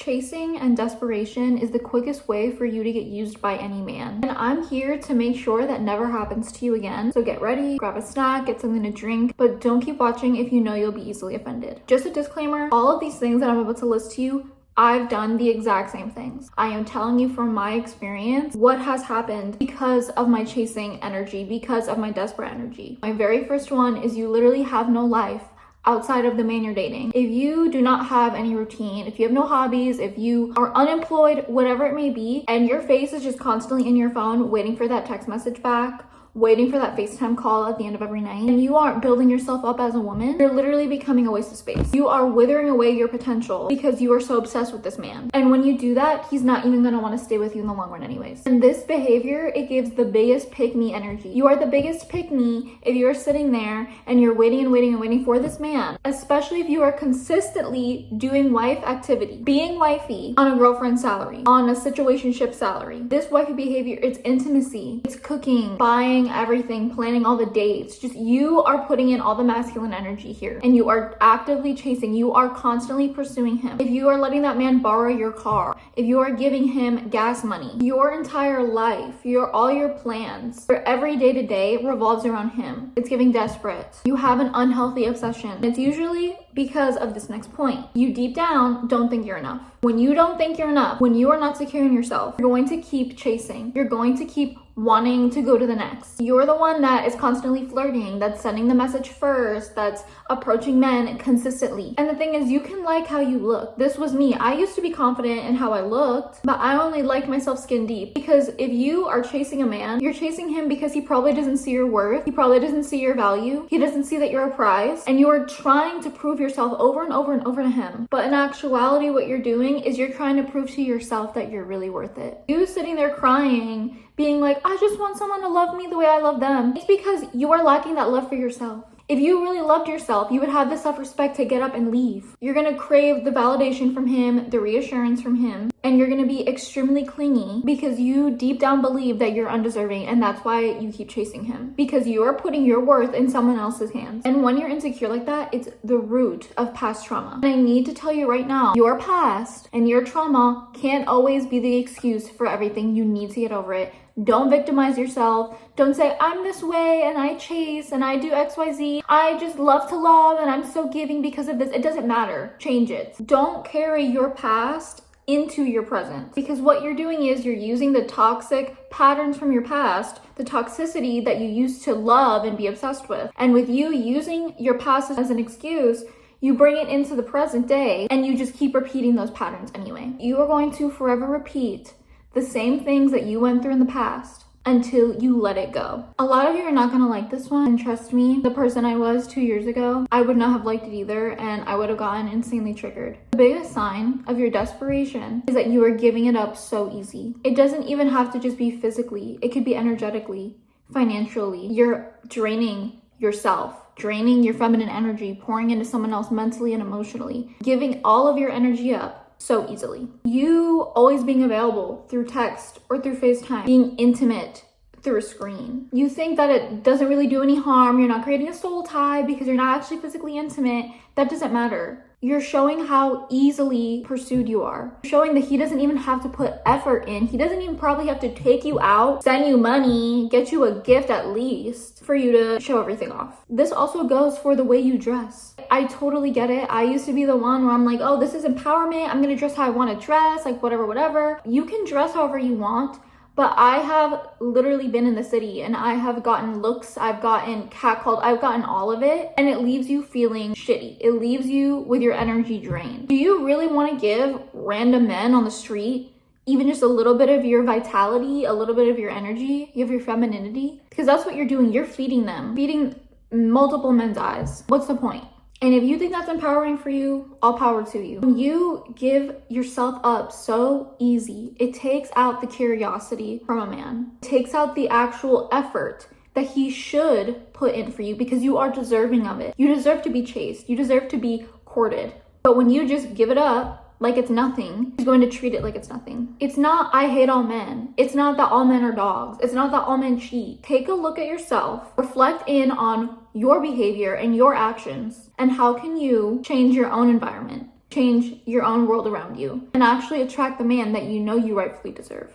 Chasing and desperation is the quickest way for you to get used by any man. And I'm here to make sure that never happens to you again. So get ready, grab a snack, get something to drink, but don't keep watching if you know you'll be easily offended. Just a disclaimer, all of these things that I'm about to list to you, I've done the exact same things. I am telling you from my experience what has happened because of my chasing energy, because of my desperate energy. My very first one is you literally have no life outside of the man you're dating. If you do not have any routine, if you have no hobbies, if you are unemployed, whatever it may be, and your face is just constantly in your phone waiting for that text message back, waiting for that FaceTime call at the end of every night, and you aren't building yourself up as a woman, you're literally becoming a waste of space. You are withering away your potential because you are so obsessed with this man. And when you do that, he's not even gonna want to stay with you in the long run anyways. And this behavior, it gives the biggest pick-me energy. You are the biggest pick-me if you're sitting there and you're waiting and waiting and waiting for this man, especially if you are consistently doing wife activity, being wifey on a girlfriend salary, on a situationship salary. This wifey behavior, it's intimacy, it's cooking, buying everything, planning all the dates. Just you are putting in all the masculine energy here and you are actively chasing. You are constantly pursuing him. If you are letting that man borrow your car, if you are giving him gas money, your entire life, all your plans, your every day to day revolves around him. It's giving desperate. You have an unhealthy obsession. It's usually because of this next point. You deep down don't think you're enough. When you don't think you're enough, when you are not secure in yourself, you're going to keep chasing. You're going to keep wanting to go to the next. You're the one that is constantly flirting, that's sending the message first, that's approaching men consistently. And the thing is, you can like how you look. This was me. I used to be confident in how I looked, but I only liked myself skin deep. Because if you are chasing a man, you're chasing him because he probably doesn't see your worth. He probably doesn't see your value. He doesn't see that you're a prize. And you are trying to prove yourself over and over and over to him. But in actuality, what you're doing is you're trying to prove to yourself that you're really worth it. You sitting there crying, being like, I just want someone to love me the way I love them. It's because you are lacking that love for yourself. If you really loved yourself, you would have the self-respect to get up and leave. You're gonna crave the validation from him, the reassurance from him, and you're gonna be extremely clingy because you deep down believe that you're undeserving, and that's why you keep chasing him. Because you are putting your worth in someone else's hands. And when you're insecure like that, it's the root of past trauma. And I need to tell you right now, your past and your trauma can't always be the excuse for everything. You need to get over it. Don't victimize yourself. Don't say, I'm this way and I chase and I do XYZ. I just love to love and I'm so giving because of this. It doesn't matter. Change it. Don't carry your past into your present, because what you're doing is you're using the toxic patterns from your past, the toxicity that you used to love and be obsessed with. And with you using your past as an excuse, you bring it into the present day and you just keep repeating those patterns anyway. You are going to forever repeat the same things that you went through in the past until you let it go. A lot of you are not gonna like this one, and trust me, the person I was 2 years ago, I would not have liked it either, and I would have gotten insanely triggered. The biggest sign of your desperation is that you are giving it up so easy. It doesn't even have to just be physically. It could be energetically, financially. You're draining yourself, draining your feminine energy, pouring into someone else mentally and emotionally, giving all of your energy up so easily. You always being available through text or through FaceTime, being intimate through a screen. You think that it doesn't really do any harm. You're not creating a soul tie because you're not actually physically intimate. That doesn't matter. You're showing how easily pursued you are. Showing that he doesn't even have to put effort in. He doesn't even probably have to take you out, send you money, get you a gift at least for you to show everything off. This also goes for the way you dress. I totally get it. I used to be the one where I'm like, oh, this is empowerment. I'm gonna dress how I wanna dress, like whatever. You can dress however you want. But I have literally been in the city and I have gotten looks, I've gotten catcalled, I've gotten all of it, and it leaves you feeling shitty. It leaves you with your energy drained. Do you really want to give random men on the street even just a little bit of your vitality, a little bit of your energy, of your femininity? Because that's what you're doing. You're feeding them, feeding multiple men's eyes. What's the point? And if you think that's empowering for you, all power to you. When you give yourself up so easy, it takes out the curiosity from a man. It takes out the actual effort that he should put in for you because you are deserving of it. You deserve to be chased. You deserve to be courted. But when you just give it up like it's nothing, he's going to treat it like it's nothing. It's not, I hate all men. It's not that all men are dogs. It's not that all men cheat. Take a look at yourself. Reflect in on your behavior and your actions, and how can you change your own environment? change your own world around you, and actually attract the man that you know you rightfully deserve.